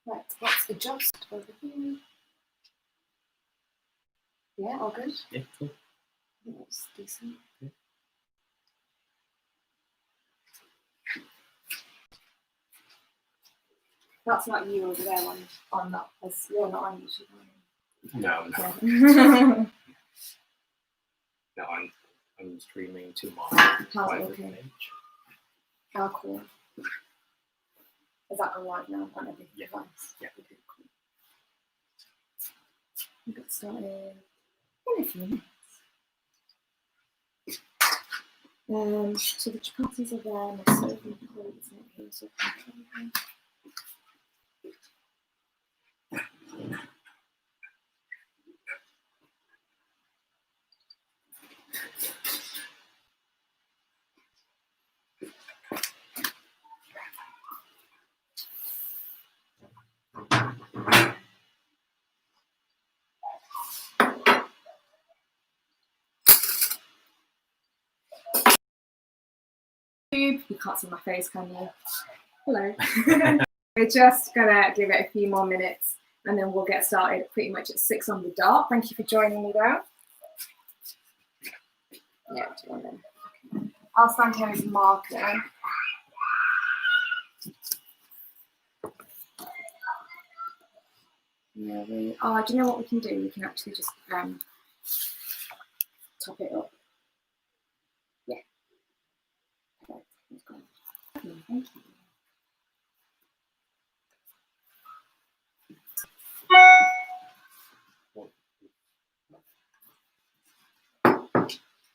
Right, let's adjust over here. Yeah, all good? Yeah, cool. That's decent. Yeah. That's not you over there on that, as you're not on YouTube, are No, you? no, I'm streaming to my private okay? page. How cool. Is that on live now on every device? Yeah. Okay, cool. We'll get started in a few minutes. So the chapatis are there, my serving plate is not here, so I can get everything. You can't see my face, can you? Hello. We're just gonna give it a few more minutes and then we'll get started pretty much at 6 on the dot. Thank you for joining me though. Yeah, do you want them? Okay. I'll stand here as a marker. Yeah, do you know what we can do? We can actually just top it up. Yeah. Okay, let's go. Okay, thank you.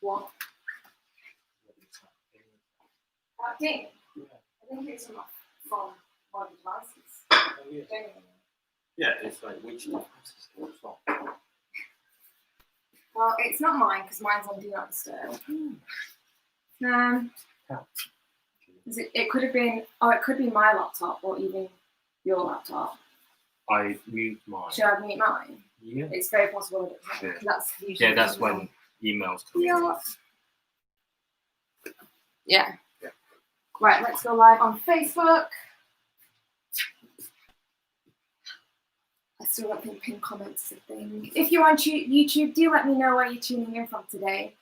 What? That ding? Yeah. I think it's from one of the devices. Oh, yeah. Yeah, it's like which devices? What's that? Well, it's not mine because mine's on Do Not Disturb. It could have been, it could be my laptop or even your laptop. I mute mine. Should I mute mine? Yeah. It's very possible that Yeah. that's usually That's when emails come in. Yeah. Yeah. Right, let's go live on Facebook. I still got the pin comments, I think. If you're on YouTube, do let me know where you're tuning in from today.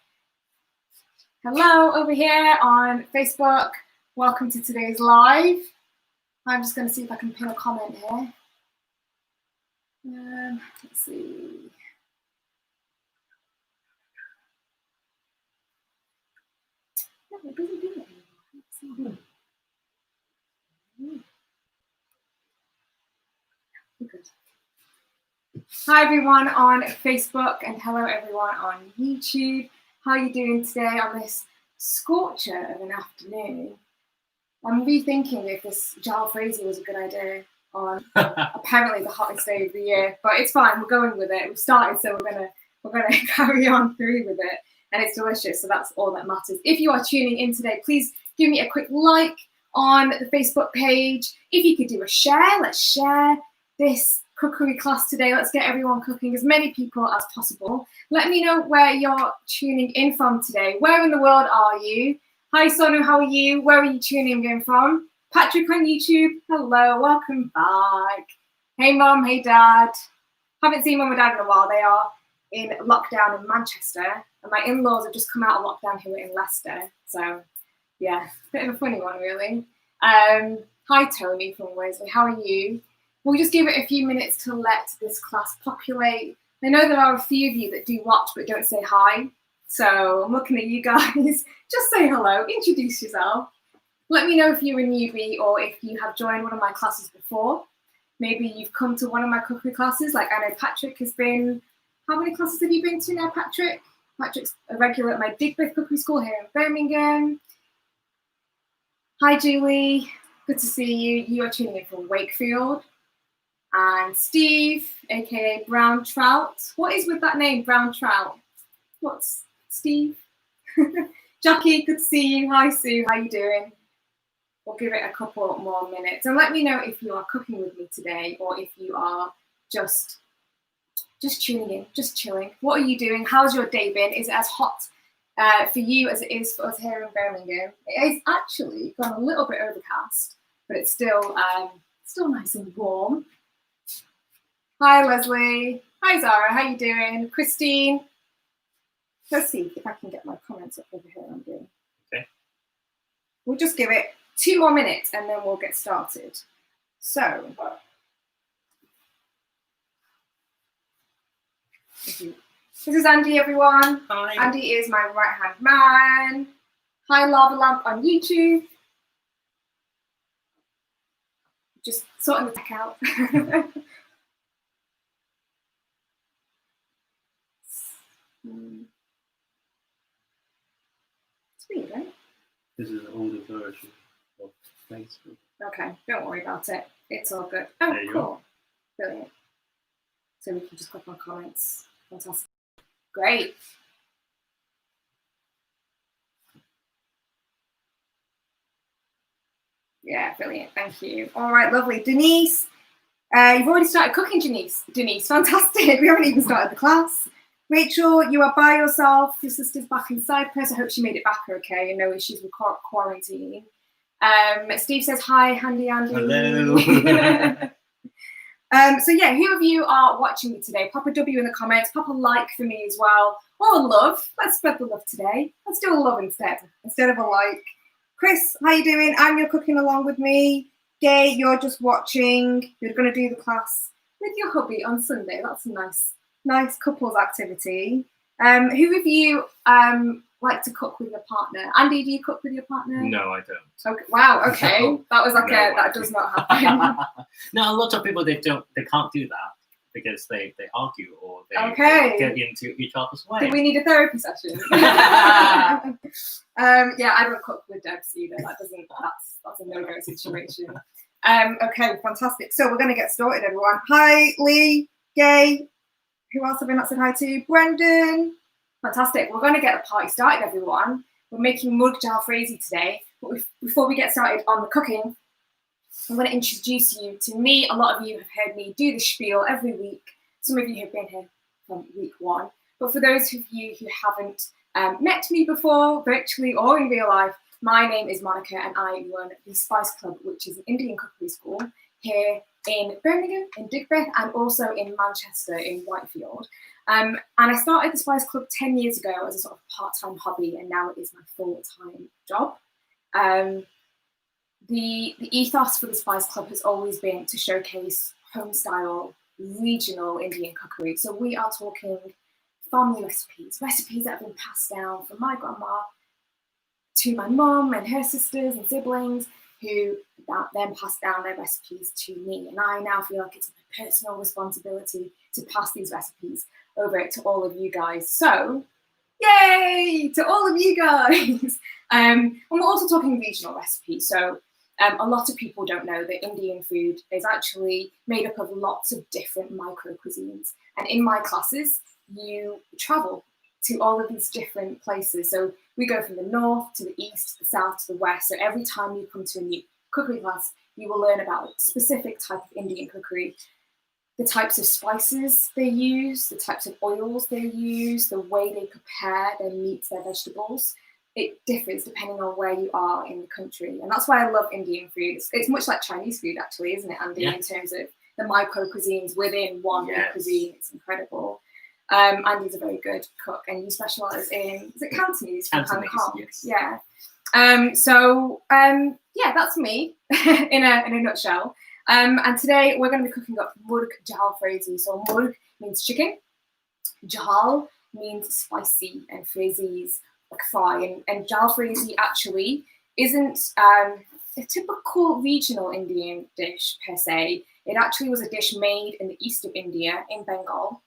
Hello, over here on Facebook. Welcome to today's live. I'm just going to see if I can pin a comment here. Let's see. No, it doesn't do it. Good. Hi everyone on Facebook and hello everyone on YouTube. How are you doing today on this scorcher of an afternoon? I'm rethinking if this Jhalfrezi was a good idea on apparently the hottest day of the year, but it's fine. We're going with it. We've started, so we're gonna carry on through with it, and it's delicious. So that's all that matters. If you are tuning in today, please give me a quick like on the Facebook page. If you could do a share, let's share this cookery class today. Let's get everyone cooking, as many people as possible. Let me know where you're tuning in from today. Where in the world are you? Hi Sonu, how are you? Where are you tuning in from? Patrick on YouTube, hello, welcome back. Hey mum, hey dad. Haven't seen mum and dad in a while. They are in lockdown in Manchester, and my in-laws have just come out of lockdown here in Leicester. So yeah, bit of a funny one really. Hi Tony from Wesley, how are you? We'll just give it a few minutes to let this class populate. I know there are a few of you that do watch but don't say hi. So I'm looking at you guys. Just say hello, introduce yourself. Let me know if you're a newbie or if you have joined one of my classes before. Maybe you've come to one of my cookery classes. Like I know Patrick has been, how many classes have you been to now, Patrick? Patrick's a regular at my Digbeth Cookery School here in Birmingham. Hi Julie, good to see you. You are tuning in from Wakefield. And Steve, aka Brown Trout. What is with that name, Brown Trout? What's Steve? Jackie, good to see you. Hi Sue, how you doing? We'll give it a couple more minutes. And let me know if you are cooking with me today or if you are just tuning in, just chilling. What are you doing? How's your day been? Is it as hot for you as it is for us here in Birmingham? It is actually gone a little bit overcast, but it's still nice and warm. Hi, Leslie. Hi, Zara. How you doing? Christine. Let's see if I can get my comments up over here. I'm doing. Okay. We'll just give it 2 more minutes and then we'll get started. So, this is Andy, everyone. Hi. Andy is my right-hand man. Hi, Lava Lamp on YouTube. Just sorting the tech out. It's weird, right? This is an older version of Facebook. Okay, don't worry about it. It's all good. Oh, There you cool. go. Brilliant. So we can just click on comments. Fantastic. Great. Yeah, brilliant. Thank you. All right, lovely. Denise, you've already started cooking, Denise. Denise, fantastic. We haven't even started the class. Rachel, you are by yourself. Your sister's back in Cyprus. I hope she made it back okay and no issues with quarantine. Steve says hi, Handy Andy. Hello. So yeah, who of you are watching me today? Pop a W in the comments, pop a like for me as well, or a love. Let's spread the love today. Let's do a love instead of a like. Chris, how you doing? You're cooking along with me. Gay, you're just watching. You're going to do the class with your hubby on Sunday. That's a nice couples activity. Who of you like to cook with your partner? Andy, do you cook with your partner? No, I don't. Okay. Wow. Okay, No. that was like No, that does not happen. No, a lot of people they can't do that because they argue or they get into each other's way. Do we need a therapy session? Yeah, I don't cook with Debs either. That's a no-go situation. Okay, fantastic. So we're going to get started, everyone. Hi, Lee, Gay. Who else have I not said hi to? Brendan. Fantastic. We're going to get the party started, everyone. We're making Murgh Jhalfrezi today. But before we get started on the cooking, I'm going to introduce you to me. A lot of you have heard me do the spiel every week. Some of you have been here from week 1. But for those of you who haven't met me before, virtually or in real life, my name is Monica and I run the Spice Club, which is an Indian cookery school here in Birmingham, in Digbeth, and also in Manchester, in Whitefield. And I started the Spice Club 10 years ago as a sort of part-time hobby, and now it is my full-time job. The ethos for the Spice Club has always been to showcase home-style, regional Indian cookery. So we are talking family recipes that have been passed down from my grandma to my mum and her sisters and siblings, who then passed down their recipes to me. And I now feel like it's my personal responsibility to pass these recipes over to all of you guys. So, yay to all of you guys. And we're also talking regional recipes. So a lot of people don't know that Indian food is actually made up of lots of different micro cuisines. And in my classes, you travel to all of these different places. So we go from the north to the east, to the south, to the west. So every time you come to a new cookery class, you will learn about a specific type of Indian cookery, the types of spices they use, the types of oils they use, the way they prepare their meats, their vegetables. It differs depending on where you are in the country. And that's why I love Indian food. It's much like Chinese food, actually, isn't it, Andy, in terms of the micro cuisines within one cuisine. It's incredible. Andy's a very good cook, and you specialise in, is it Cantonese from Hong Kong? Yes. Yeah. Yeah, that's me in a nutshell. And today we're going to be cooking up Murgh Jhalfrezi. So Murgh means chicken, Jhal means spicy, and Frezi is like fry. And Jhalfrezi actually isn't a typical regional Indian dish per se. It actually was a dish made in the east of India, in Bengal,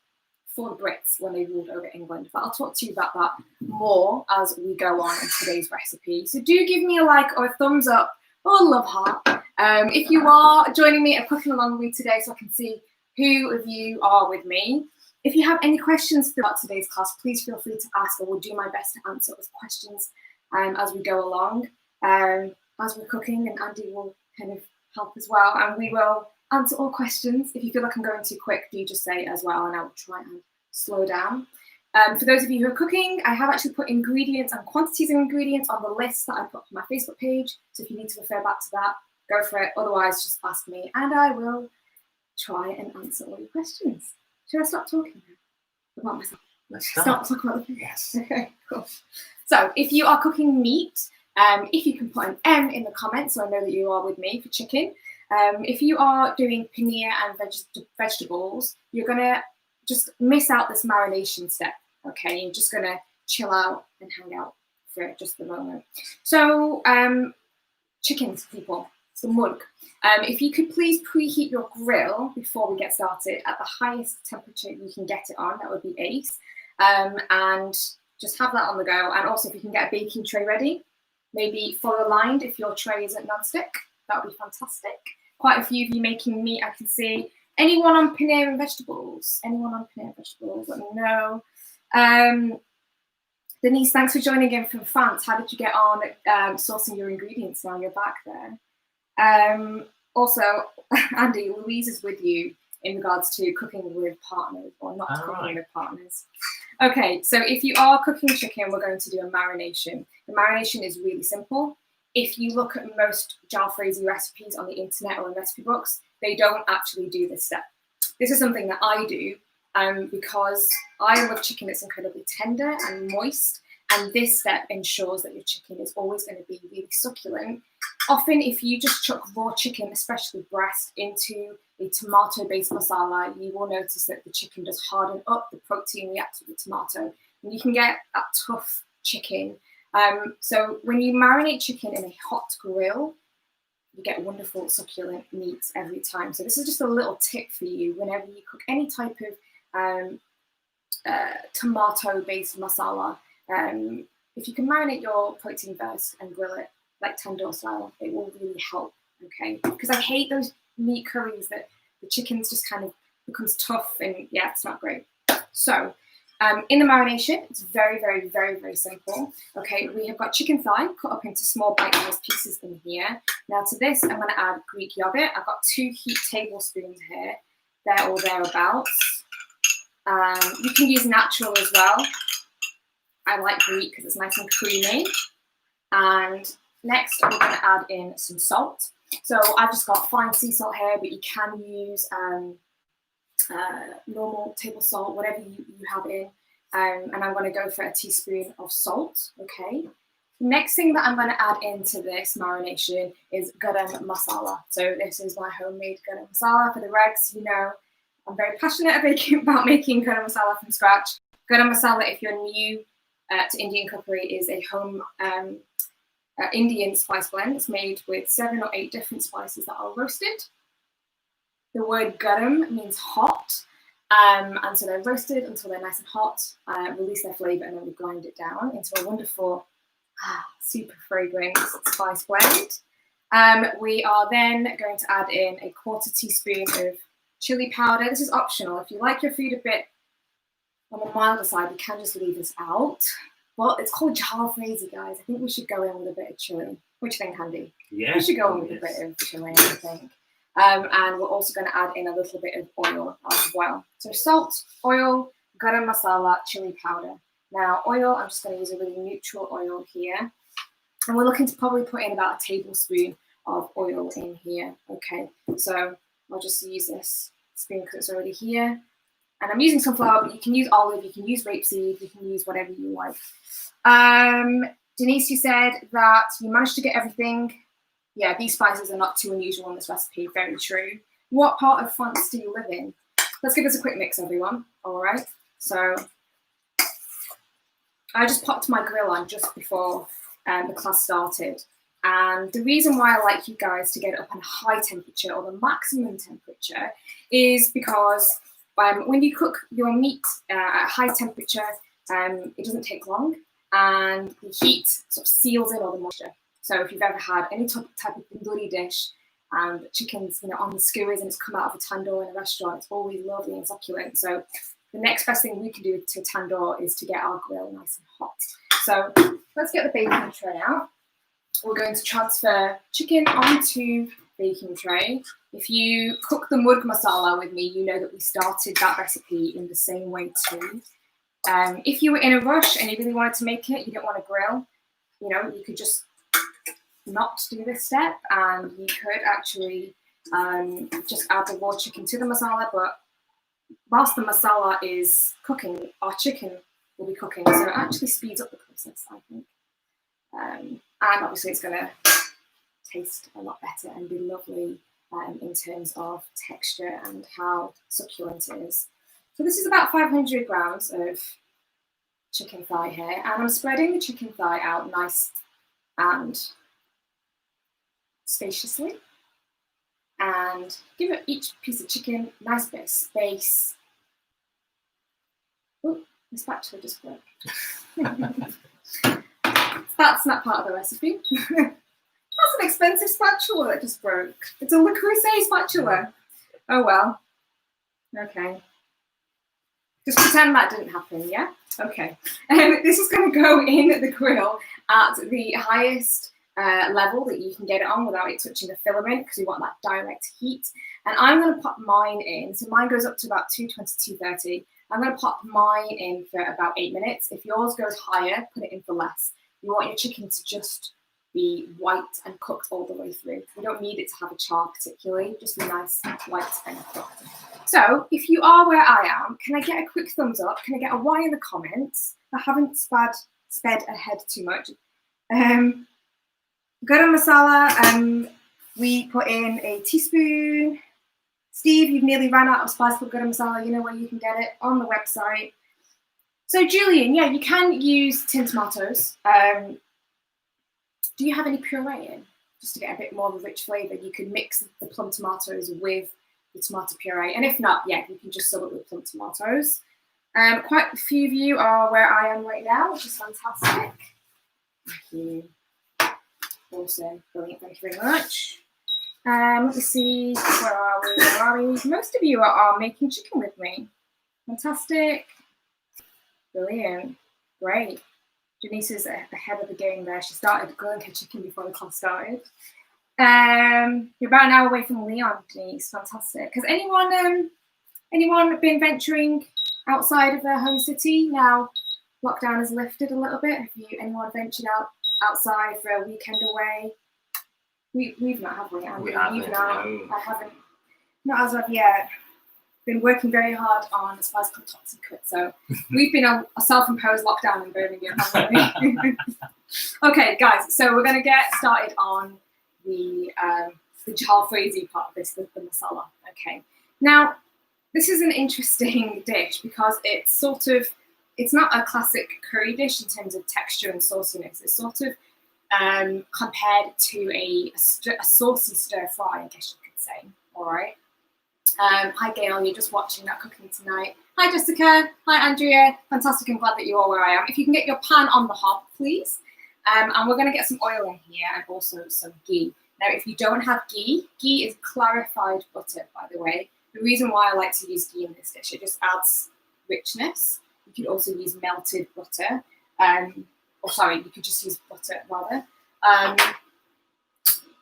for the Brits when they ruled over England. But I'll talk to you about that more as we go on in today's recipe. So do give me a like or a thumbs up or a love heart if you are joining me and cooking along with me today, so I can see who of you are with me. If you have any questions throughout today's class, please feel free to ask. I will do my best to answer those questions as we go along, as we're cooking, and Andy will kind of help as well. And we will answer all questions. If you feel like I'm going too quick, do just say it as well, and I will try and slow down. For those of you who are cooking, I have actually put ingredients and quantities of ingredients on the list that I put on my Facebook page. So if you need to refer back to that, go for it. Otherwise, just ask me, and I will try and answer all your questions. Should I stop talking now about myself? Let's Stop talking about the food. Yes. Okay, cool. So if you are cooking meat, if you can put an M in the comments, so I know that you are with me for chicken. If you are doing paneer and vegetables, you're gonna just miss out this marination step. Okay, you're just gonna chill out and hang out for just the moment. So chickens, people, the murgh. If you could please preheat your grill before we get started at the highest temperature you can get it on, that would be ace. And just have that on the go. And also if you can get a baking tray ready, maybe foil lined if your tray isn't non-stick, that would be fantastic. Quite a few of you making meat, I can see. Anyone on paneer and vegetables? Anyone on paneer and vegetables? Let me know. Denise, thanks for joining in from France. How did you get on sourcing your ingredients now you're back there? Also, Andy, Louise is with you in regards to cooking with partners or not cooking with partners. Okay, so if you are cooking chicken, we're going to do a marination. The marination is really simple. If you look at most Jhalfrezi recipes on the internet or in recipe books, they don't actually do this step. This is something that I do because I love chicken that's incredibly tender and moist, and this step ensures that your chicken is always going to be really succulent. Often if you just chuck raw chicken, especially breast, into a tomato-based masala, you will notice that the chicken does harden up, the protein reacts with the tomato, and you can get that tough chicken. So when you marinate chicken in a hot grill, you get wonderful succulent meat every time. So this is just a little tip for you whenever you cook any type of tomato-based masala. If you can marinate your protein first and grill it like tandoor style, it will really help, okay? Because I hate those meat curries that the chicken's just kind of becomes tough and yeah, it's not great. So in the marination, it's very, very, very, very simple. Okay, we have got chicken thigh cut up into small bite-sized pieces in here. Now to this, I'm going to add Greek yogurt. I've got 2 heaped tablespoons here. There or thereabouts. You can use natural as well. I like Greek because it's nice and creamy. And next, we're going to add in some salt. So I've just got fine sea salt here, but you can use normal table salt, whatever you have in. And I'm going to go for a teaspoon of salt, okay? Next thing that I'm going to add into this marination is Garam Masala. So this is my homemade Garam Masala for the regs. You know, I'm very passionate about making Garam Masala from scratch. Garam Masala, if you're new to Indian cookery, is a home Indian spice blend. It's made with 7 or 8 different spices that are roasted. The word garam means hot, and so they're roasted until they're nice and hot, release their flavour, and then we grind it down into a wonderful, super fragrant spice blend. We are then going to add in a 1/4 teaspoon of chili powder. This is optional. If you like your food a bit on the milder side, you can just leave this out. Well, it's called Jhalfrezi, guys. I think we should go in with a bit of chili. What do you think, Andy? Yeah. We should go in with a bit of chili, I think. And we're also going to add in a little bit of oil as well. So salt, oil, garam masala, chili powder. Now, oil, I'm just going to use a really neutral oil here. And we're looking to probably put in about a tablespoon of oil in here. Okay, so I'll just use this spoon because it's already here. And I'm using sunflower, but you can use olive, you can use rapeseed, you can use whatever you like. Denise, you said that you managed to get everything. Yeah, these spices are not too unusual in this recipe. Very true. What part of France do you live in? Let's give this a quick mix, everyone. All right. So I just popped my grill on just before the class started. And the reason why I like you guys to get it up on a high temperature or the maximum temperature is because when you cook your meat at high temperature, it doesn't take long and the heat sort of seals in all the moisture. So if you've ever had any type of tandoori dish and chicken's on the skewers and it's come out of a tandoor in a restaurant, it's always lovely and succulent. So the next best thing we can do to tandoor is to get our grill nice and hot. So let's get the baking tray out. We're going to transfer chicken onto baking tray. If you cook the Murgh masala with me, you know that we started that recipe in the same way too. If you were in a rush and you really wanted to make it, you don't want to grill, you could just not do this step and you could actually just add the raw chicken to the masala, but whilst the masala is cooking, our chicken will be cooking, so it actually speeds up the process, I think. And obviously it's going to taste a lot better and be lovely in terms of texture and how succulent it is. So this is about 500 grams of chicken thigh here, and I'm spreading the chicken thigh out nice and spaciously, and give each piece of chicken a nice bit of space. Oh, the spatula just broke. That's not part of the recipe. That's an expensive spatula that just broke. It's a Le Creuset spatula. Oh well. Okay. Just pretend that didn't happen, yeah? Okay. This is going to go in the grill at the highest level that you can get it on without it touching the filament, because we want that direct heat. And I'm going to pop mine in. So mine goes up to about 220, 230. I'm going to pop mine in for about 8 minutes. If yours goes higher, put it in for less. You want your chicken to just be white and cooked all the way through. You don't need it to have a char particularly, just be nice, white and cooked. So if you are where I am, can I get a quick thumbs up? Can I get a Y in the comments? I haven't sped ahead too much. Garam masala, we put in a teaspoon. Steve, you've nearly ran out of spice for garam masala. You know where you can get it, on the website. So Julian, yeah, you can use tin tomatoes. Do you have any puree in? Just to get a bit more of a rich flavour, you could mix the plum tomatoes with the tomato puree. And if not, yeah, you can just sub it with plum tomatoes. Quite a few of you are where I am right now, which is fantastic. Thank you. Awesome. Brilliant. Thank you very much. Let me see. Where are we? Most of you are making chicken with me. Fantastic. Brilliant. Great. Janice is ahead of the game there. She started grilling her chicken before the class started. You're about an hour away from Leon, Denise. Fantastic. Has anyone been venturing outside of their home city now? Lockdown has lifted a little bit. Have anyone ventured outside for a weekend away? We've not, have we? We haven't. No. I haven't. Not as of yet. Been working very hard on a spice called Top Secret, so we've been a self-imposed lockdown in Birmingham, haven't we? Okay, guys, so we're going to get started on the Jhalfrezi part of this, the masala. Okay, now this is an interesting dish because it's not a classic curry dish in terms of texture and sauciness. It's sort of compared to a saucy stir fry, I guess you could say. All right. Hi Gail, you're just watching that cooking tonight. Hi Jessica, hi Andrea, fantastic, I'm glad that you're all where I am. If you can get your pan on the hob, please. And we're going to get some oil in here and also some ghee. Now, if you don't have ghee is clarified butter, by the way. The reason why I like to use ghee in this dish, it just adds richness. You could also use melted butter. You could just use butter rather.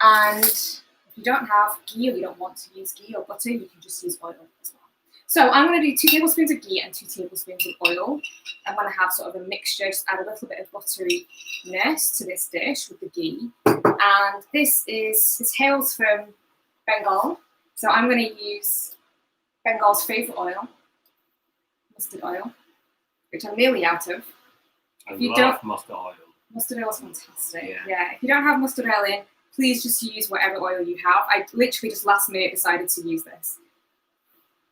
And if you don't have ghee or you don't want to use ghee or butter, you can just use oil as well. So I'm going to do 2 tablespoons of ghee and 2 tablespoons of oil. I'm going to have sort of a mixture, just add a little bit of butteriness to this dish with the ghee. And this hails from Bengal. So I'm going to use Bengal's favourite oil, mustard oil, which I'm nearly out of. I love mustard oil. Mustard oil is fantastic. Yeah. If you don't have mustard oil in, please just use whatever oil you have. I literally just last minute decided to use this.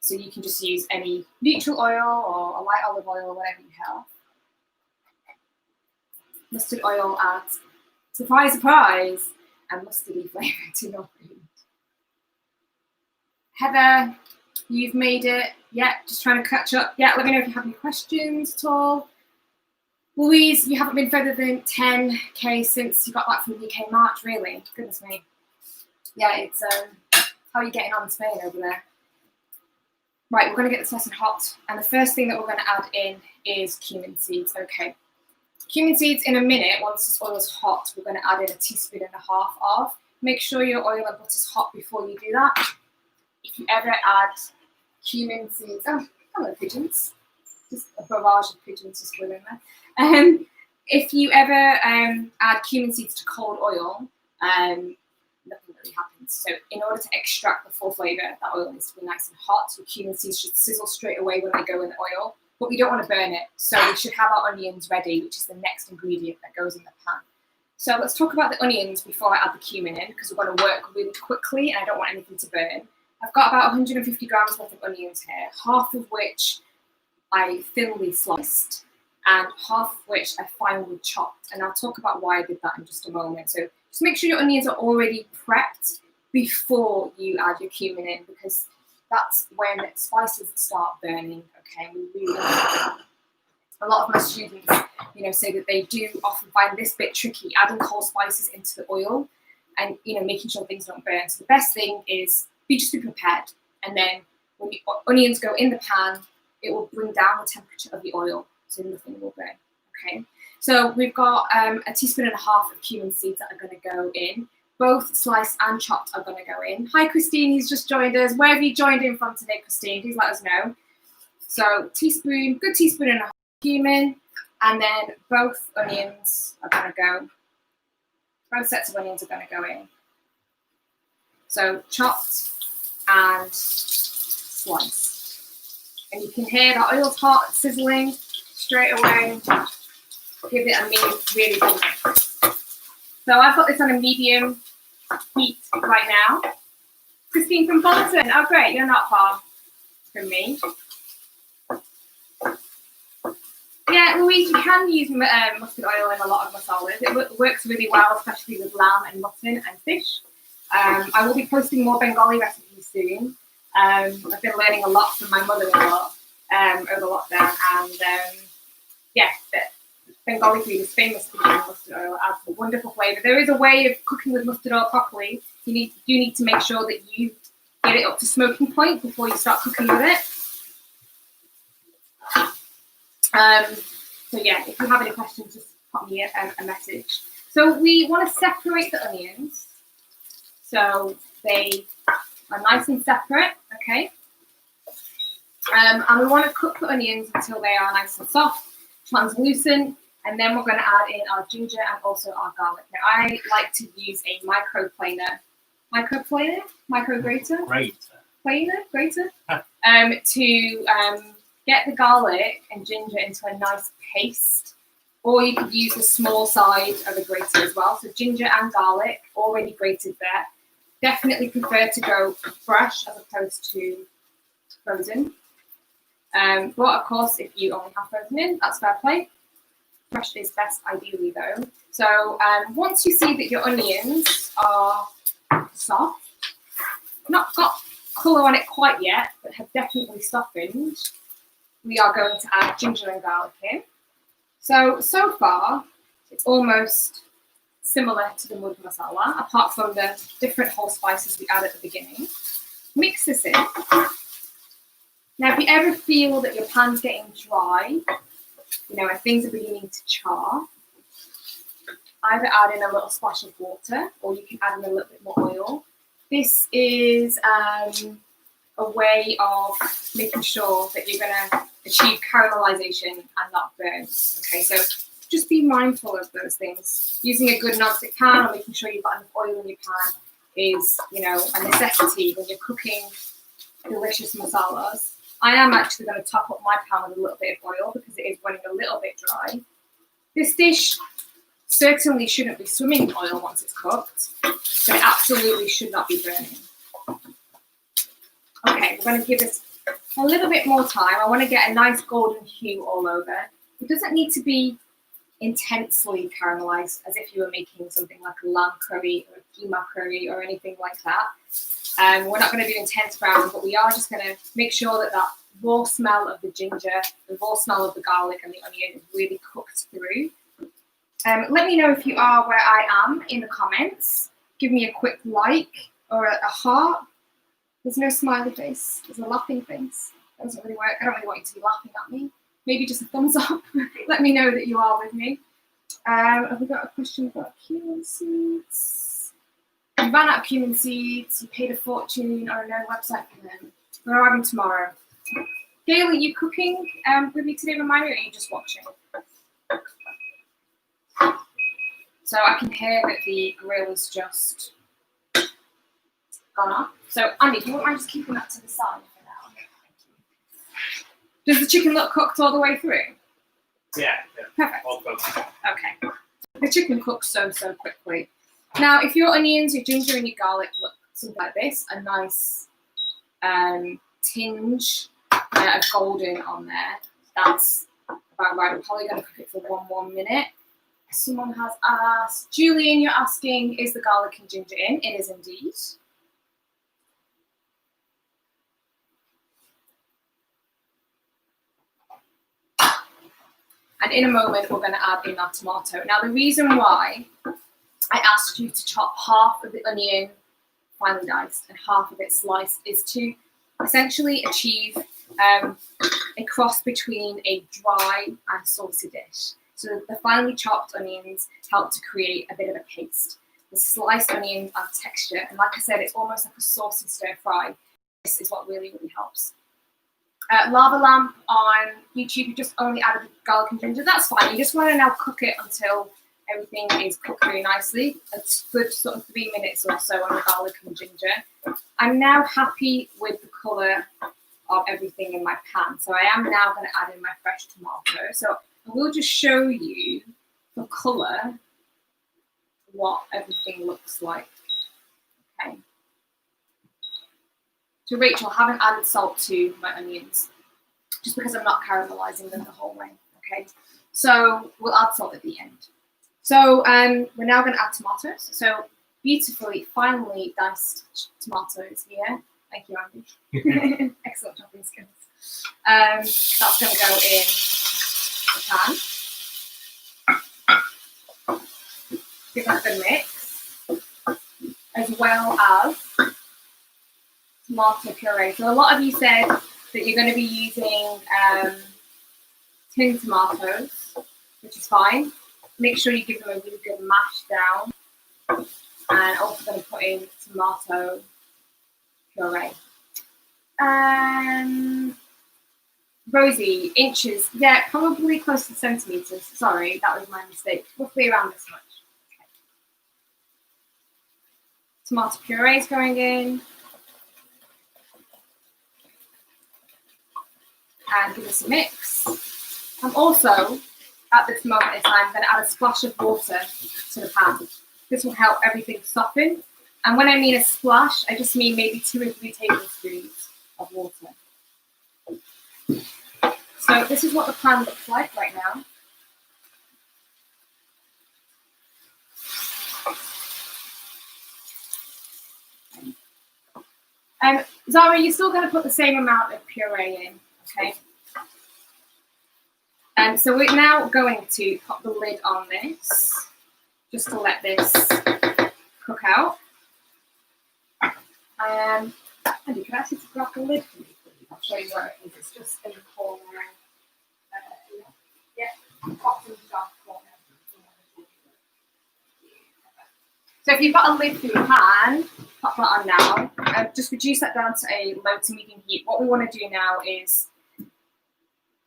So you can just use any neutral oil or a light olive oil or whatever you have. Mustard oil adds, surprise, surprise, a mustardy flavour to your food. Heather, you've made it. Yeah, just trying to catch up. Yeah, let me know if you have any questions at all. Louise, you haven't been further than 10k since you got back from the UK in March, really? Goodness me. Yeah, it's how are you getting on in Spain over there? Right, we're going to get this nice and hot. And the first thing that we're going to add in is cumin seeds. Okay. Cumin seeds in a minute, once this oil is hot, we're going to add in 1.5 teaspoons of. Make sure your oil and butter is hot before you do that. If you ever add cumin seeds, oh, hello pigeons. Just a barrage of pigeons just flew in there. If you ever add cumin seeds to cold oil, nothing really naturally happens. So in order to extract the full flavour, that oil needs to be nice and hot. So cumin seeds should sizzle straight away when they go in the oil, but we don't want to burn it. So we should have our onions ready, which is the next ingredient that goes in the pan. So let's talk about the onions before I add the cumin in, because we're going to work really quickly and I don't want anything to burn. I've got about 150 grams worth of onions here, half of which I thinly sliced and half of which I finely chopped. And I'll talk about why I did that in just a moment. So just make sure your onions are already prepped before you add your cumin in, because that's when spices start burning, okay? We really don't want that. A lot of my students, say that they do often find this bit tricky, adding whole spices into the oil and, making sure things don't burn. So the best thing is be prepared. And then when the onions go in the pan, it will bring down the temperature of the oil, so nothing will burn, okay? So we've got a teaspoon and a half of cumin seeds that are going to go in. Both sliced and chopped are going to go in. Hi, Christine, who's just joined us. Where have you joined in from today, Christine? Please let us know. So good teaspoon and a half of cumin, and then both onions are going to go. Both sets of onions are going to go in. So chopped and sliced. And you can hear the oil's hot, sizzling straight away. Give it a really good mix. So I've got this on a medium heat right now. Christine from Bolton. Oh, great. You're not far from me. Yeah, Louise, you can use mustard oil in a lot of masalas. It works really well, especially with lamb and mutton and fish. I will be posting more Bengali recipes soon. I've been learning a lot from my mother-in-law over lockdown, and Bengali food is famous for using mustard oil. It adds a wonderful flavour. There is a way of cooking with mustard oil properly. You need to make sure that you get it up to smoking point before you start cooking with it. So yeah, if you have any questions, just pop me a message. So we want to separate the onions so they are nice and separate, okay? And we want to cook the onions until they are nice and soft, translucent, and then we're going to add in our ginger and also our garlic. Now, I like to use a micro grater to get the garlic and ginger into a nice paste, or you could use the small side of a grater as well. So ginger and garlic already grated there. Definitely prefer to go fresh as opposed to frozen. But of course, if you only have frozen in, that's fair play. Fresh is best ideally though. So once you see that your onions are soft, not got colour on it quite yet, but have definitely softened, we are going to add ginger and garlic in. So far, it's almost similar to the Murgh masala, apart from the different whole spices we add at the beginning. Mix this in. Now, if you ever feel that your pan's getting dry, and things are beginning to char, either add in a little splash of water, or you can add in a little bit more oil. This is a way of making sure that you're going to achieve caramelization and not burn. Okay, so just be mindful of those things. Using a good non-stick pan or making sure you've got enough oil in your pan is, a necessity when you're cooking delicious masalas. I am actually going to top up my pan with a little bit of oil because it is running a little bit dry. This dish certainly shouldn't be swimming in oil once it's cooked, but it absolutely should not be burning. Okay, we're going to give this a little bit more time. I want to get a nice golden hue all over. It doesn't need to be intensely caramelized as if you were making something like a lamb curry or a keema curry or anything like that. We're not going to do intense brown, but we are just going to make sure that that raw smell of the ginger, the raw smell of the garlic and the onion is really cooked through. Let me know if you are where I am in the comments. Give me a quick like or a heart. There's no smiley face. There's a laughing face. That doesn't really work. I don't really want you to be laughing at me. Maybe just a thumbs up. Let me know that you are with me. Have we got a question about cumin seeds? You ran out of cumin seeds. You paid a fortune on a known website for them. They're arriving tomorrow. Gail, are you cooking with me today, remind me, or are you just watching? So I can hear that the grill is just gone off. So Andy, if you wouldn't mind just keeping that to the side for now. Does the chicken look cooked all the way through? Yeah. Perfect. All cooked. Okay. The chicken cooks so quickly. Now, if your onions, your ginger, and your garlic look something like this, a nice tinge of golden on there, that's about right. We're probably going to cook it for one minute. Someone has asked, Julian, you're asking, is the garlic and ginger in? It is indeed. And in a moment, we're going to add in our tomato. Now, the reason why I asked you to chop half of the onion finely diced and half of it sliced is to essentially achieve a cross between a dry and saucy dish. So the finely chopped onions help to create a bit of a paste. The sliced onions add texture, and like I said, it's almost like a saucy stir fry. This is what really helps. Lava Lamp on YouTube, you just only added garlic and ginger. That's fine. You just want to now cook it until everything is cooked really nicely. It's good sort of 3 minutes or so on the garlic and ginger. I'm now happy with the colour of everything in my pan. So I am now going to add in my fresh tomato. So I will just show you the colour, what everything looks like. Okay. So Rachel, I haven't added salt to my onions, just because I'm not caramelizing them the whole way. Okay. So we'll add salt at the end. So we're now going to add tomatoes. So beautifully, finely diced tomatoes here. Thank you, Andy. Excellent chopping skills. That's going to go in the pan. Give that a good mix, as well as tomato puree. So a lot of you said that you're going to be using tin tomatoes, which is fine. Make sure you give them a really good mash down. And also going to put in tomato puree. Rosie, inches. Yeah, probably close to centimetres. Sorry, that was my mistake. Roughly around this much. Okay. Tomato puree is going in. And give us a mix. I'm also, at this moment in time, going to add a splash of water to the pan. This will help everything soften. And when I mean a splash, I just mean maybe 2 or 3 tablespoons of water. So this is what the pan looks like right now. Zara, you're still going to put the same amount of puree in, okay? So we're now going to pop the lid on this, just to let this cook out. Andy, can I ask you to grab the lid for me, please? I'll show you where it is. It's just in the corner. Bottom dark corner. So if you've got a lid for your pan, pop that on now. Just reduce that down to a low to medium heat. What we want to do now is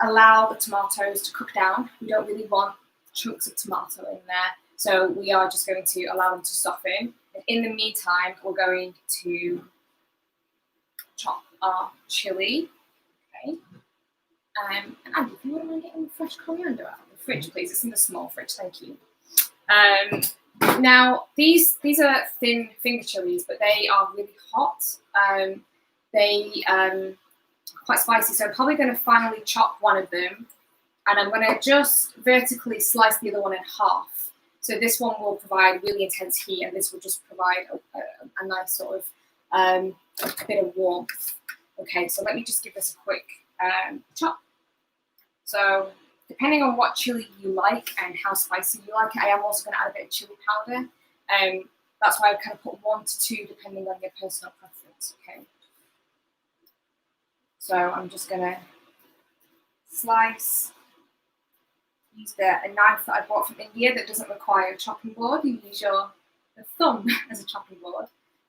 allow the tomatoes to cook down. We don't really want chunks of tomato in there, so we are just going to allow them to soften. And in the meantime, we're going to chop our chili. Okay. And Andy, if you wouldn't mind getting fresh coriander out of the fridge, please. It's in the small fridge, thank you. Now, these are thin finger chilies, but they are really hot. They quite spicy, so I'm probably going to finally chop one of them, and I'm going to just vertically slice the other one in half. So this one will provide really intense heat, and this will just provide a nice sort of a bit of warmth. Okay, so let me just give this a quick chop. So depending on what chili you like and how spicy you like it, I am also going to add a bit of chili powder. That's why I kind of put 1 to 2 depending on your personal preference. Okay. So I'm just going to slice. Use a knife that I bought from India that doesn't require a chopping board. You use your thumb as a chopping board.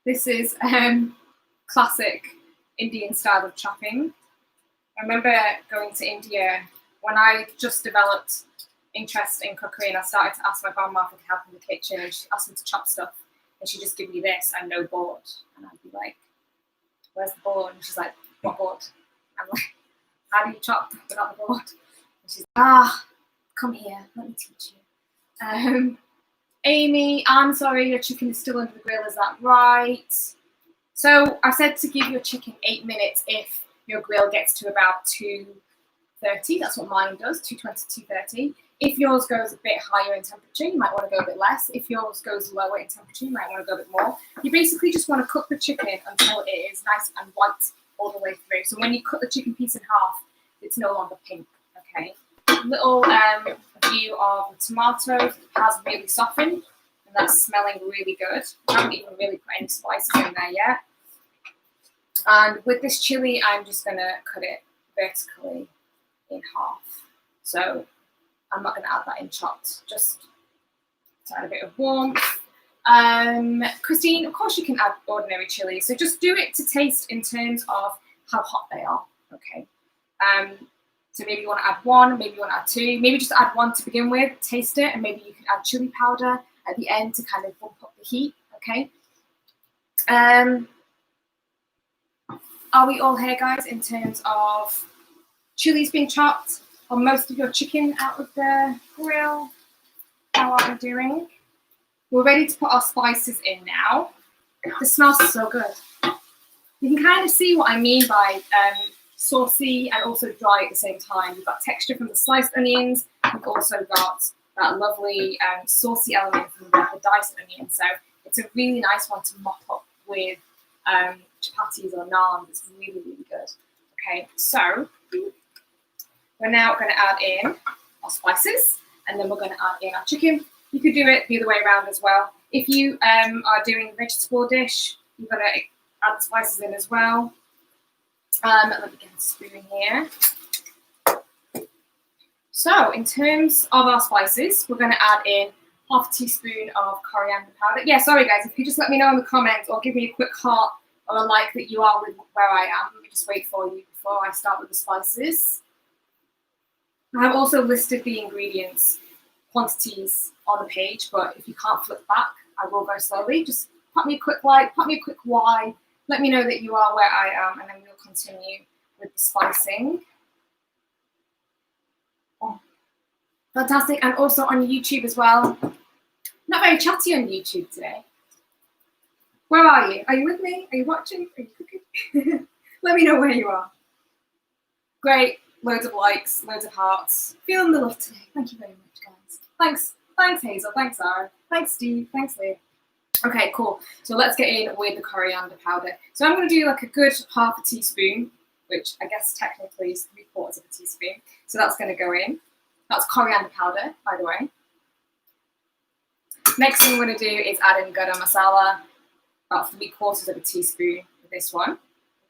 This is classic Indian style of chopping. I remember going to India when I just developed interest in cookery, and I started to ask my grandma for help in the kitchen, and she asked me to chop stuff and she'd just give me this and no board. And I'd be like, where's the board? And she's like, what board? I'm like, how do you chop without the board? And she's like, come here, let me teach you. Amy, I'm sorry, your chicken is still under the grill, is that right? So I said to give your chicken 8 minutes if your grill gets to about 230. That's what mine does, 220, 230. If yours goes a bit higher in temperature, you might want to go a bit less. If yours goes lower in temperature, you might want to go a bit more. You basically just want to cook the chicken until it is nice and white all the way through. So when you cut the chicken piece in half, it's no longer pink, okay? Little view of the tomatoes has really softened, and that's smelling really good. I haven't even really put any spices in there yet. And with this chili, I'm just going to cut it vertically in half. So I'm not going to add that in chopped, just to add a bit of warmth. Christine, of course you can add ordinary chili. So just do it to taste in terms of how hot they are, okay? So maybe you want to add 1, maybe you want to add 2, maybe just add 1 to begin with, taste it, and maybe you can add chili powder at the end to kind of bump up the heat, okay? Are we all here, guys, in terms of chilies being chopped or most of your chicken out of the grill? How are we doing? We're ready to put our spices in now. This smells so good. You can kind of see what I mean by saucy and also dry at the same time. You've got texture from the sliced onions. You've also got that lovely saucy element from the diced onion. So it's a really nice one to mop up with chapatis or naan. It's really, really good. Okay, so we're now going to add in our spices, and then we're going to add in our chicken. You could do it the other way around as well. If you are doing a vegetable dish, you've got to add the spices in as well. Let me get a spoon here. So in terms of our spices, we're going to add in half a teaspoon of coriander powder. Yeah, sorry guys, if you just let me know in the comments or give me a quick heart or a like that you are with where I am. Let me just wait for you before I start with the spices. I have also listed the ingredients, quantities on the page, but if you can't flip back, I will go slowly. Just pop me a quick like, pop me a quick why. Let me know that you are where I am, and then we'll continue with the spicing. Oh, fantastic. And also on YouTube as well. Not very chatty on YouTube today. Where are you? Are you with me? Are you watching? Are you cooking? Let me know where you are. Great. Loads of likes, loads of hearts. Feeling the love today. Thank you very much, guys. Thanks. Thanks, Hazel. Thanks, Sarah. Thanks, Steve. Thanks, Leah. Okay, cool. So let's get in with the coriander powder. So I'm going to do like a good half a teaspoon, which I guess technically is 3/4 of a teaspoon. So that's going to go in. That's coriander powder, by the way. Next thing we're going to do is add in Garam Masala, about 3/4 of a teaspoon for this one.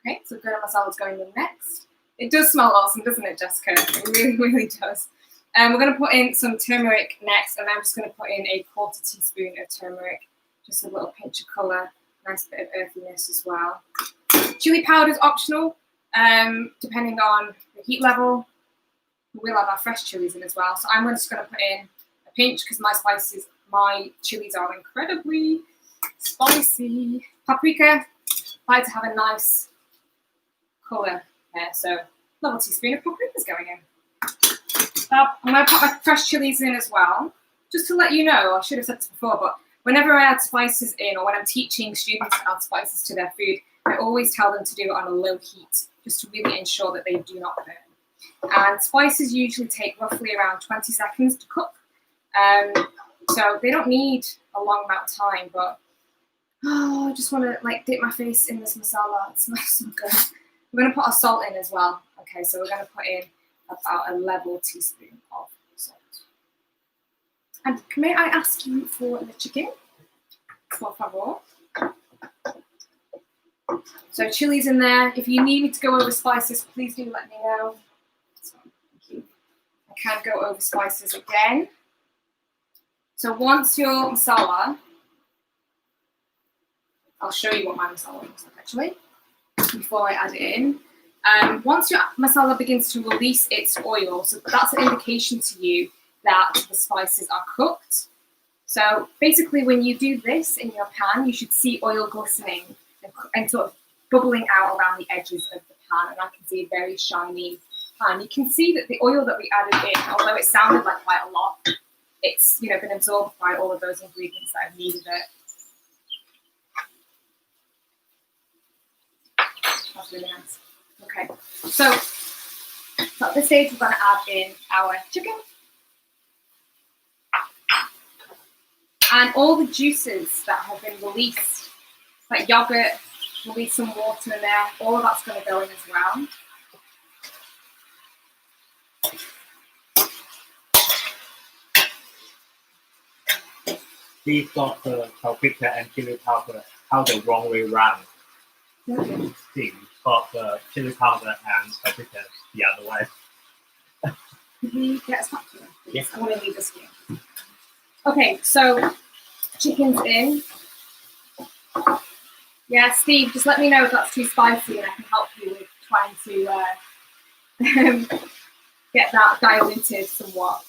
Okay, so Garam Masala is going in next. It does smell awesome, doesn't it, Jessica? It really, really does. We're going to put in some turmeric next, and I'm just going to put in a 1/4 teaspoon of turmeric. Just a little pinch of colour, nice bit of earthiness as well. Chili powder is optional, depending on the heat level. We'll have our fresh chilies in as well. So I'm just going to put in a pinch because my chilies are incredibly spicy. Paprika, I like to have a nice colour there. So little teaspoon of paprika is going in. I'm going to put my fresh chilies in as well. Just to let you know, I should have said this before, but whenever I add spices in, or when I'm teaching students to add spices to their food, I always tell them to do it on a low heat, just to really ensure that they do not burn. And spices usually take roughly around 20 seconds to cook. So they don't need a long amount of time, but I just want to like dip my face in this masala. It smells so good. We're going to put our salt in as well. Okay, so we're going to put in about a level teaspoon of salt. And may I ask you for the chicken? Por favor. So chilies in there. If you need me to go over spices, please do let me know. So, thank you. I can go over spices again. So once your masala, I'll show you what my masala looks like actually, before I add it in. Once your masala begins to release its oil, so that's an indication to you that the spices are cooked. So basically, when you do this in your pan, you should see oil glistening and sort of bubbling out around the edges of the pan, and I can see a very shiny pan. You can see that the oil that we added in, although it sounded like quite a lot, it's been absorbed by all of those ingredients that have needed it. That's really nice. Okay, so at this stage we're going to add in our chicken. And all the juices that have been released, like yogurt, release some water in there, all of that's going to go in as well. We've got the paprika and chili powder the wrong way round. Okay. We've got the chili powder and paprika the other way. Can you get a spatula? Yes. I want to leave this here. Okay, so chicken's in. Yeah, Steve, just let me know if that's too spicy and I can help you with trying to get that dialed into somewhat.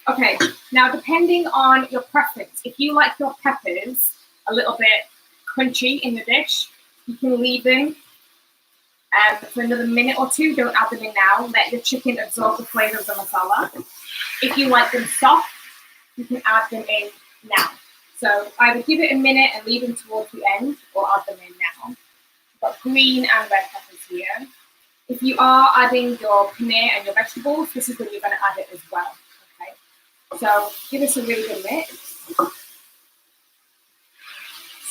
Okay, now depending on your preference, if you like your peppers a little bit crunchy in the dish, you can leave them for another minute or two. Don't add them in now. Let your chicken absorb the flavour of the masala. If you like them soft, you can add them in now. So either give it a minute and leave them towards the end, or add them in now. We've got green and red peppers here. If you are adding your paneer and your vegetables, this is when you're going to add it as well. Okay. So give us a really good mix.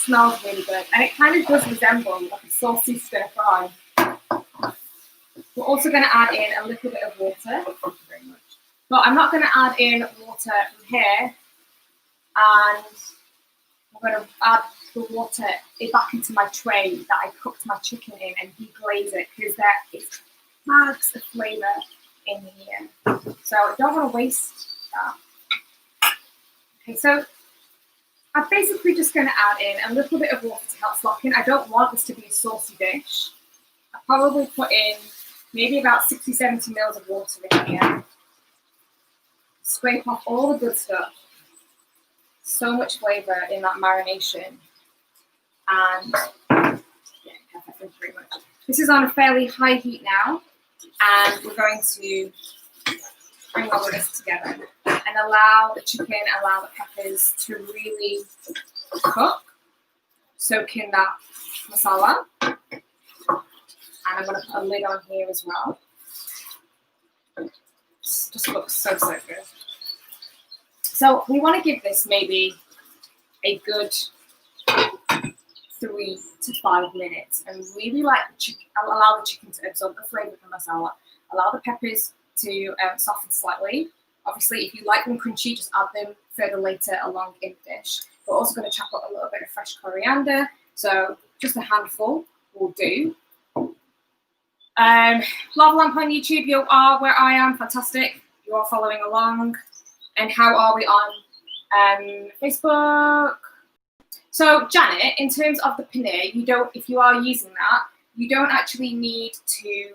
Smells really good, and it kind of does resemble like a saucy stir fry. We're also going to add in a little bit of water. Thank you very much. But I'm not going to add in water from here, and I'm going to add the water back into my tray that I cooked my chicken in and deglaze it, because there is bags of flavour in here. So I don't want to waste that. Okay, so I'm basically just going to add in a little bit of water to help soften. I don't want this to be a saucy dish. I probably put in maybe about 60-70 mils of water in here. Scrape off all the good stuff. So much flavour in that marination. And yeah, perfect, thank you very much. This is on a fairly high heat now, and we're going to bring all of this together and allow the chicken, allow the peppers to really cook, soak in that masala. And I'm going to put a lid on here as well. Just looks so good. So we want to give this maybe a good 3 to 5 minutes, and really allow the chicken to absorb the flavour of the masala, allow the peppers to soften slightly. Obviously, if you like them crunchy, just add them further later along in the dish. We're also going to chop up a little bit of fresh coriander, so just a handful will do. Lava Lamp on YouTube, you are where I am, fantastic. You are following along. And how are we on Facebook? So Janet, in terms of the paneer, if you are using that, you don't actually need to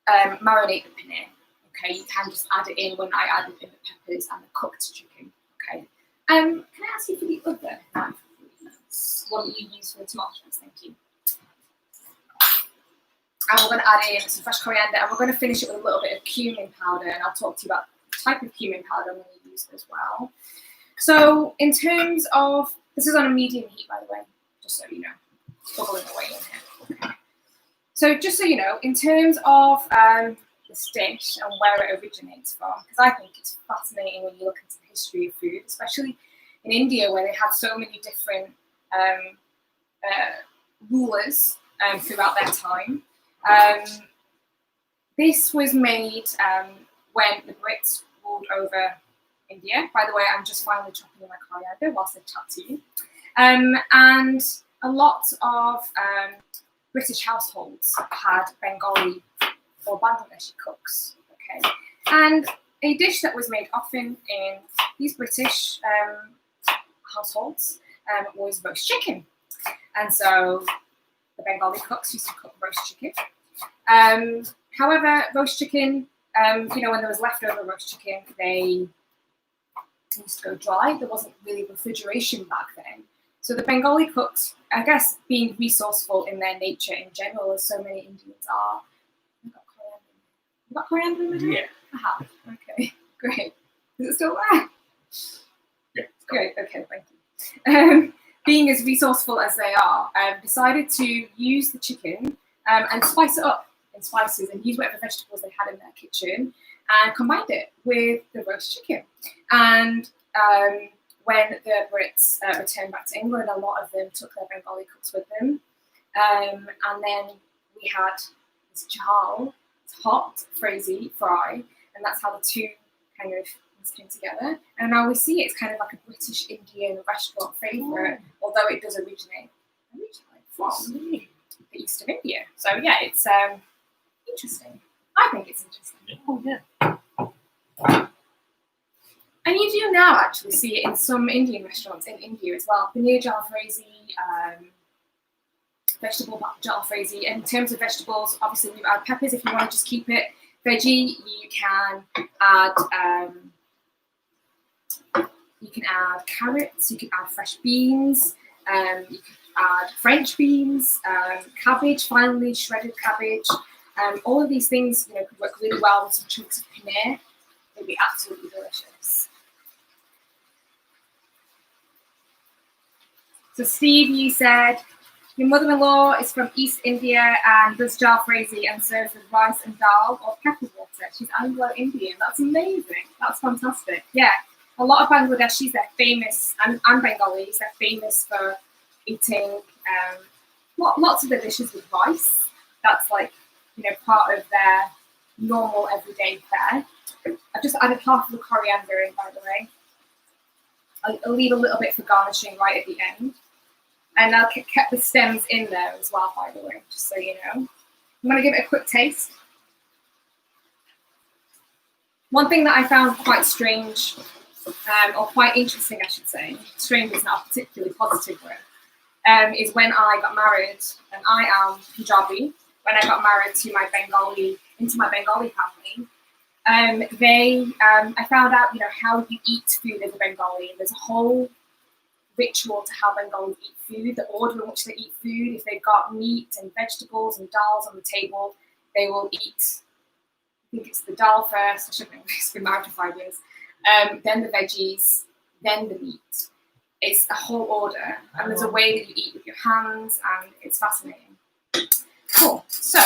marinate the paneer. Okay, you can just add it in when I added in the peppers and the cooked chicken. Okay. Can I ask you for the other knife, please? One that you use for the tomatoes, thank you. And we're going to add in some fresh coriander, and we're going to finish it with a little bit of cumin powder, and I'll talk to you about the type of cumin powder I'm going to use as well. So in terms of, this is on a medium heat, by the way, just so you know, it's bubbling away in here. Okay. So just so you know, in terms of this dish and where it originates from, because I think it's fascinating when you look into the history of food, especially in India, where they had so many different rulers throughout their time. This was made when the Brits ruled over India. By the way, I'm just finally chopping my coriander whilst I chat to you. And a lot of British households had Bengali or Bangladeshi cooks. Okay, and a dish that was made often in these British households was roast chicken. And so the Bengali cooks used to cook roast chicken. However, roast chicken, when there was leftover roast chicken, they used to go dry. There wasn't really refrigeration back then. So the Bengali cooks, I guess, being resourceful in their nature in general, as so many Indians are. I've got coriander in my hair? Yeah. I have. Okay, great. Is it still there? Yeah. Great, okay, thank you. Being as resourceful as they are, decided to use the chicken and spice it up in spices and use whatever vegetables they had in their kitchen and combined it with the roast chicken. And when the Brits returned back to England, a lot of them took their Bengali cooks with them. And then we had this Jhalfrezi fry, and that's how the two kind of came together. And now we see it's kind of like a British Indian restaurant favourite, although it does originate from the east of India. So yeah, it's interesting. I think it's interesting. Oh yeah. And you do now actually see it in some Indian restaurants in India as well. Paneer Jhalfrezi, vegetable Jhalfrezi. In terms of vegetables, obviously we add peppers. If you want to just keep it veggie, you can add carrots. You can add fresh beans. You can add French beans, cabbage, finely shredded cabbage. All of these things, could work really well with some chunks of paneer. It'd be absolutely delicious. So Steve, you said your mother-in-law is from East India and does Jhalfrezi and serves with rice and dal or pepper water. She's Anglo-Indian. That's amazing. That's fantastic. Yeah, a lot of Bangladeshis, they're famous, and Bengalis, they're famous for eating lots of their dishes with rice. That's part of their normal everyday fare. I've just added half of the coriander in, by the way. I'll leave a little bit for garnishing right at the end. And I'll kept the stems in there as well, by the way, just so you know. I'm going to give it a quick taste. One thing that I found quite strange, or quite interesting, I should say, strange is not a particularly positive word, is when I got married, and I am Punjabi, when I got married to my Bengali family, I found out, how you eat food as a Bengali. There's a whole ritual to how Bengalis eat food, the order in which they eat food. If they've got meat and vegetables and dals on the table, they will eat, I think it's the dal first, I shouldn't have been married for 5 years, then the veggies, then the meat. It's a whole order, and there's a way that you eat with your hands, and it's fascinating. Cool. So,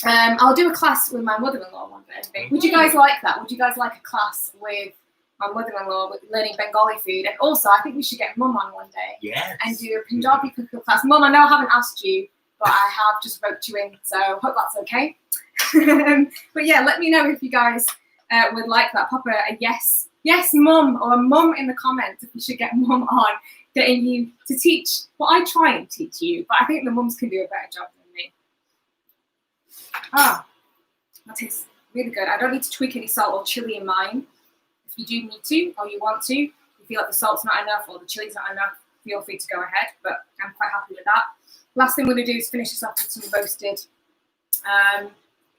I'll do a class with my mother-in-law one day. Would you guys like that? Would you guys like a class with my mother-in-law with learning Bengali food? And also, I think we should get Mum on one day. Yes. And do a Punjabi cooking class. Mum, I know I haven't asked you, but I have just roped you in, so hope that's okay. But yeah, let me know if you guys would like that. Pop a yes, Mum, or a Mum in the comments if you should get Mum on, getting you to teach. Well, I try and teach you, but I think the mums can do a better job than me. That tastes really good. I don't need to tweak any salt or chili in mine. If you do need to, or you want to, you feel like the salt's not enough or the chili's not enough, feel free to go ahead, but I'm quite happy with that. Last thing we're going to do is finish this off with some roasted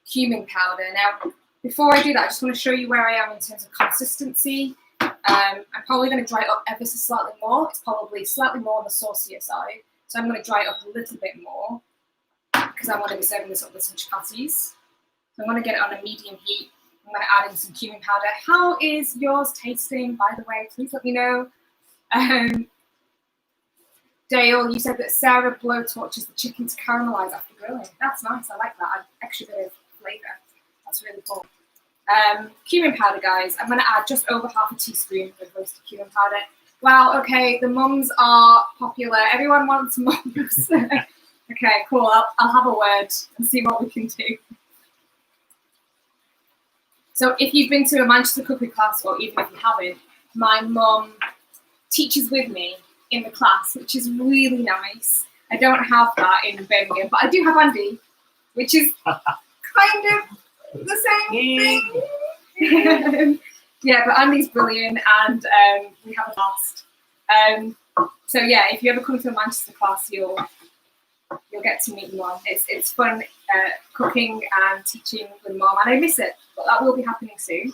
cumin powder. Now, before I do that, I just want to show you where I am in terms of consistency. I'm probably going to dry it up ever so slightly more. It's probably slightly more on the saucier side, so I'm going to dry it up a little bit more because I want to be serving this up with some chapatis. So I'm going to get it on a medium heat. I'm going to add in some cumin powder. How is yours tasting, by the way? Please let me know. Dale, you said that Sarah blowtorches the chicken to caramelise after grilling. That's nice. I like that. Add extra bit of flavour. That's really cool. Cumin powder, guys. I'm going to add just over half a teaspoon of roasted cumin powder. Wow, okay, the mums are popular. Everyone wants mums. Okay, cool. I'll have a word and see what we can do. So if you've been to a Manchester cookery class, or even if you haven't, my mum teaches with me in the class, which is really nice. I don't have that in Birmingham, but I do have Andy, which is kind of the same thing. Yeah, but Andy's brilliant, and we have a blast. So yeah, if you ever come to a Manchester class, you'll get to meet Mum. It's fun cooking and teaching with Mum, and I miss it, but that will be happening soon.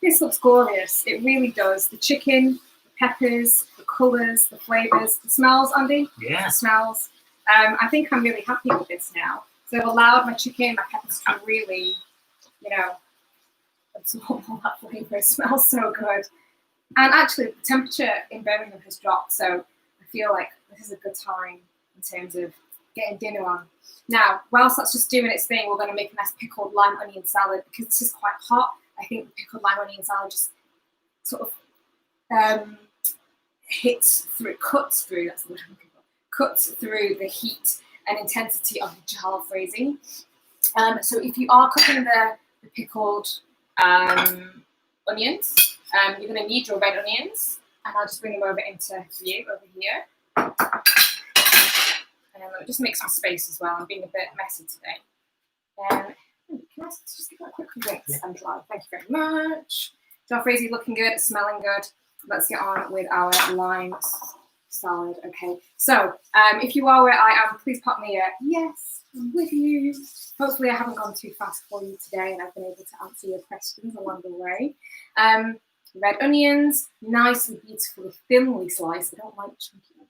This looks glorious. It really does. The chicken, the peppers, the colours, the flavours, the smells, Andy. Yeah. The smells. I think I'm really happy with this now. So I've allowed my chicken, my peppers to really, absorb all that flavour. It smells so good. And actually, the temperature in Birmingham has dropped, so I feel like this is a good time in terms of getting dinner on. Now, whilst that's just doing its thing, we're going to make a nice pickled lime onion salad because this is quite hot. I think the pickled lime onion salad just sort of cuts through the heat and intensity of the Jhalfrezi. So if you are cooking the pickled onions, you're going to need your red onions, and I'll just bring them over into view over here. And I'll just make some space as well. I'm being a bit messy today. Can I just give that a quick rinse and dry? Thank you very much. Jhalfrezi looking good, smelling good. Let's get on with our lime salad. Okay, so if you are where I am, please pop me a yes, I'm with you. Hopefully I haven't gone too fast for you today and I've been able to answer your questions along the way. Red onions, nicely, beautifully, thinly sliced. I don't like chunky ones.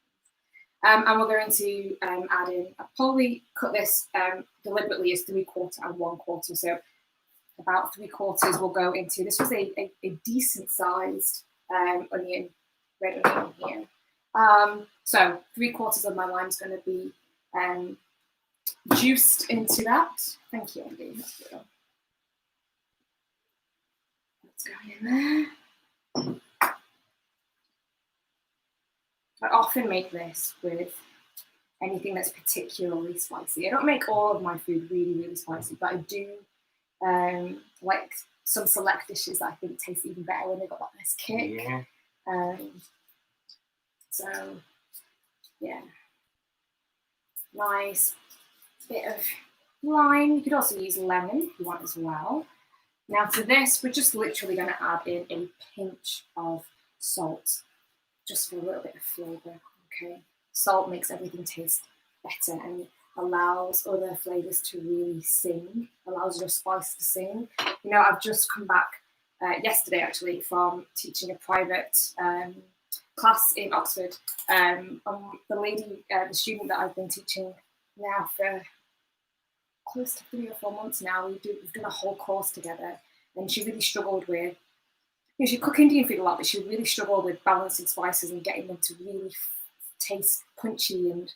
And we're going to add in, I'll probably cut this deliberately as 3/4 and 1/4. So about 3/4 will go into, this was a decent sized onion, red onion here. So 3/4 of my lime is going to be juiced into that. Thank you, Andy. That's good. Let's go in there. I often make this with anything that's particularly spicy. I don't make all of my food really, really spicy, but I do like some select dishes that I think taste even better when they've got that nice kick. Yeah. So, yeah. Nice bit of lime. You could also use lemon if you want as well. Now to this, we're just literally going to add in a pinch of salt, just for a little bit of flavour, okay? Salt makes everything taste better and allows other flavours to really sing, allows your spice to sing. I've just come back yesterday, actually, from teaching a private class in Oxford. The student that I've been teaching now for close to 3 or 4 months now, we've done a whole course together, and she really struggled with, she cooked Indian food a lot, but she really struggled with balancing spices and getting them to really taste punchy and,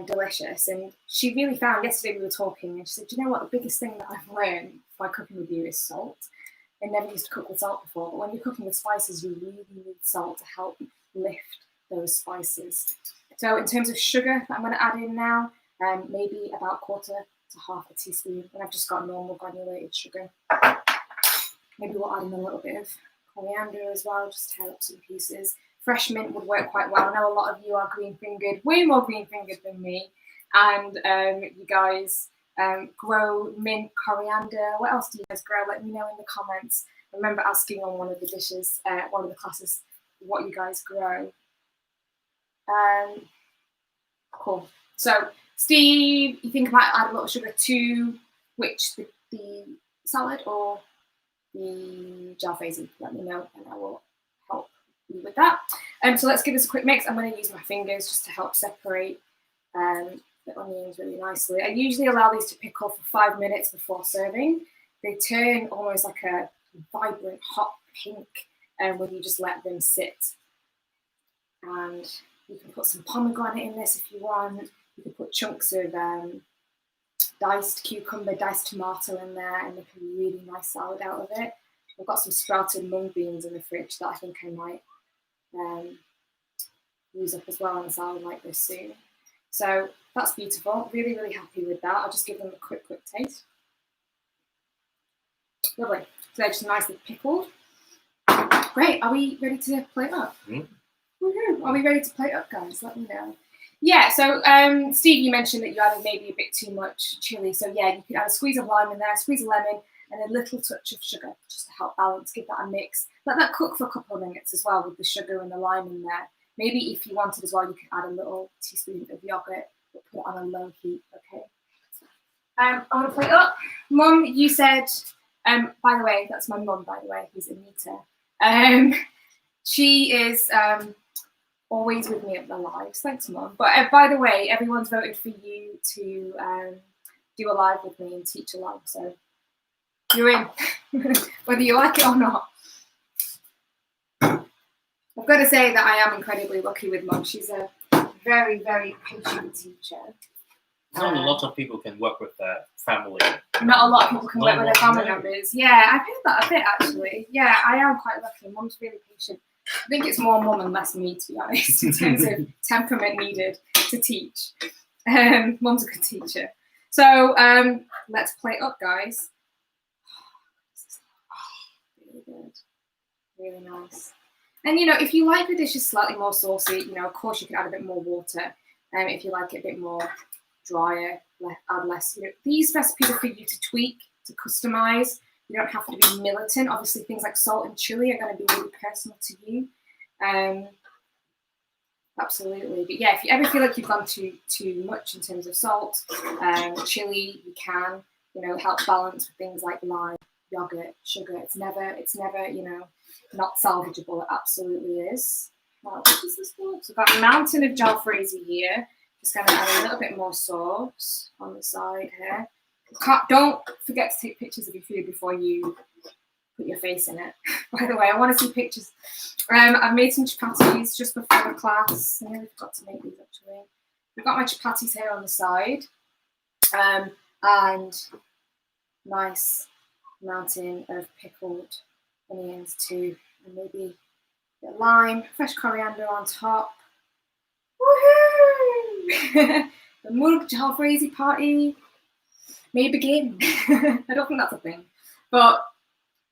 delicious. And she really found, yesterday we were talking, and she said, do you know what, the biggest thing that I've learned by cooking with you is salt. I never used to cook with salt before, but when you're cooking with spices, you really need salt to help lift those spices. So in terms of sugar that I'm going to add in now, maybe about 1/4 to 1/2 teaspoon, and I've just got normal granulated sugar. Maybe we'll add in a little bit of coriander as well, just to help some pieces. Fresh mint would work quite well. I know a lot of you are green-fingered, way more green-fingered than me, and you guys grow mint, coriander. What else do you guys grow? Let me know in the comments. I remember asking on one of the dishes, one of the classes, what you guys grow. Cool. So, Steve, you think I might add a little sugar to which, the salad or the Jhalfrezi? Let me know and I will help you with that. So let's give this a quick mix. I'm going to use my fingers just to help separate the onions really nicely. I usually allow these to pickle for 5 minutes before serving. They turn almost like a vibrant hot pink when you just let them sit. And you can put some pomegranate in this if you want. You can put chunks of diced cucumber, diced tomato in there and make a really nice salad out of it. I've got some sprouted mung beans in the fridge that I think I might use up as well on a salad like this soon. So that's beautiful. Really, really happy with that. I'll just give them a quick taste. Lovely. So they're just nicely pickled. Great. Are we ready to plate up? Woohoo. Are we ready to plate up, guys? Let me know. Yeah, so Steve, you mentioned that you added maybe a bit too much chili. So yeah, you could add a squeeze of lime in there, a squeeze of lemon, and a little touch of sugar just to help balance, give that a mix. Let that cook for a couple of minutes as well with the sugar and the lime in there. Maybe if you wanted as well, you could add a little teaspoon of yogurt, but put it on a low heat, okay? I'm going to plate up. Mum, you said By the way, that's my mum, by the way, who's Anita. She is always with me at the lives. Thanks, Mum. But by the way, everyone's voted for you to do a live with me and teach along. So you're in, whether you like it or not. I've got to say that I am incredibly lucky with Mum. She's a very, very patient teacher. Not a lot of people can work with their family. Not a lot of people can work with their family members. Yeah, I've heard that a bit, actually. Yeah, I am quite lucky. Mum's really patient. I think it's more Mum and less me, to be honest, in terms of temperament needed to teach. Mum's a good teacher. So let's play it up, guys. Really good. Really nice. And, you know, if you like the dishes slightly more saucy, you know, of course you can add a bit more water. If you like it a bit more drier, add less. You know, these recipes are for you to tweak, to customize. You don't have to be militant. Obviously, things like salt and chili are going to be really personal to you. Absolutely. But yeah, if you ever feel like you've gone too much in terms of salt, chili, you can, you know, help balance with things like lime, yogurt, sugar. It's never, you know, not salvageable. It absolutely is. Well, what does this look? So I've got a mountain of Jhalfrezi here. Just going to add a little bit more sauce on the side here. Don't forget to take pictures of your food before you put your face in it. By the way, I want to see pictures. I've made some chapatis just before the class. I nearly forgot to make these actually. We've got my chapatis here on the side. And nice mountain of pickled onions too. And maybe a bit of lime, fresh coriander on top. Woohoo! The Murgh Jhalfrezi party may begin. I don't think that's a thing. But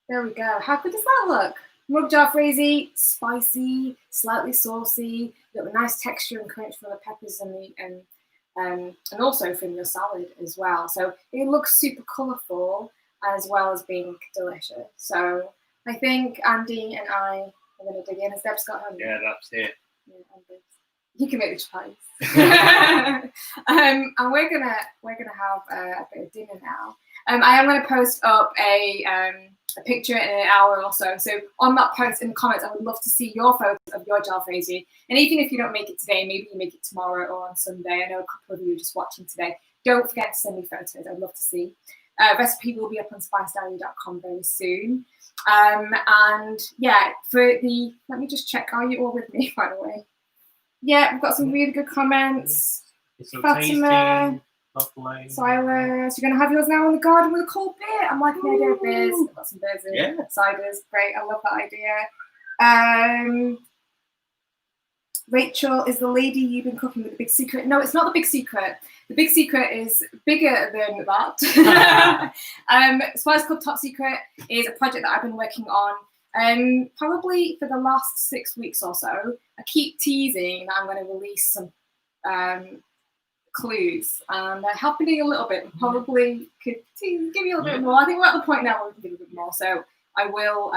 there we go. How good does that look? Murgh Jhalfrezi, spicy, slightly saucy, got a nice texture and crunch from the peppers and also from your salad as well. So it looks super colourful as well as being delicious. So I think Andy and I are going to dig in. Has Deb's got home? Yeah, that's it. Yeah, Andy. You can make the chapatis. And we're gonna have a bit of dinner now. I am going to post up a picture in an hour or so. So on that post in the comments, I would love to see your photos of your Jhalfrezi. And even if you don't make it today, maybe you make it tomorrow or on Sunday. I know a couple of you are just watching today. Don't forget to send me photos. I'd love to see. Recipe will be up on spicediary.com very soon. And yeah, let me just check. Are you all with me, by the way? Yeah, we've got some really good comments. It's so Fatima, tasty, Silas, you're going to have yours now in the garden with a cold beer. I'm liking the idea of beers. I've got some beers in ciders. Great, I love that idea. Rachel is the lady you've been cooking with the big secret. No, it's not the big secret. The big secret is bigger than that. Spice Club Top Secret is a project that I've been working on probably for the last 6 weeks or so. I keep teasing that I'm going to release some clues, and happening a little bit. Probably could give you a little bit more. I think we're at the point now where we can give a bit more. So I will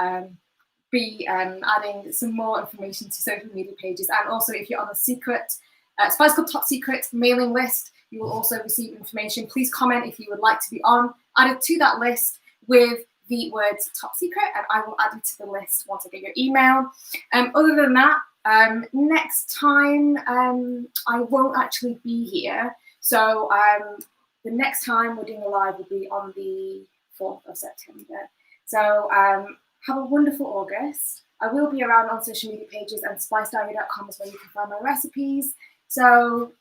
be adding some more information to social media pages, and also if you're on the secret Spice Club Top Secret mailing list, you will also receive information. Please comment if you would like to be added to that list with the words Top Secret, and I will add you to the list once I get your email. Other than that, next time I won't actually be here. So the next time we're doing a live will be on the 4th of September. So have a wonderful August. I will be around on social media pages, and spicediary.com is where you can find my recipes. So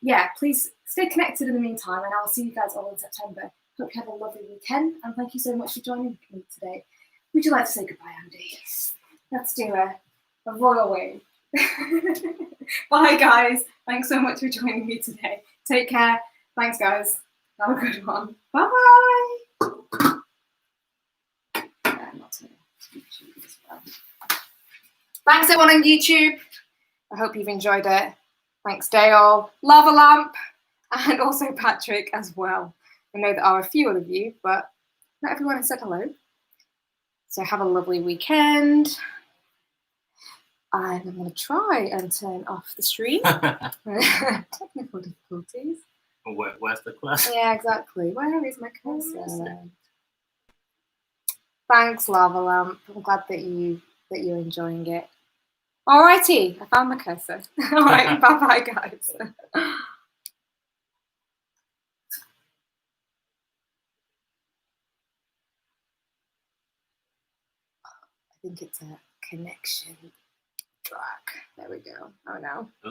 yeah, please stay connected in the meantime, and I'll see you guys all in September. Hope you have a lovely weekend, and thank you so much for joining me today. Would you like to say goodbye, Andy? Let's do a royal wave. Bye, guys. Thanks so much for joining me today. Take care. Thanks, guys. Have a good one. Bye-bye. Yeah, not to YouTube as well. Thanks, everyone on YouTube. I hope you've enjoyed it. Thanks, Dale, Lava Lamp, and also Patrick as well. I know there are a few of you, but not everyone has said hello. So have a lovely weekend. And I'm going to try and turn off the stream. Technical difficulties. Where's the class? Yeah, exactly. Where is my cursor? Thanks, Lava Lamp. I'm glad that you're enjoying it. Alrighty, I found my cursor. Alright, bye guys. I think it's a connection track. There we go. Oh no.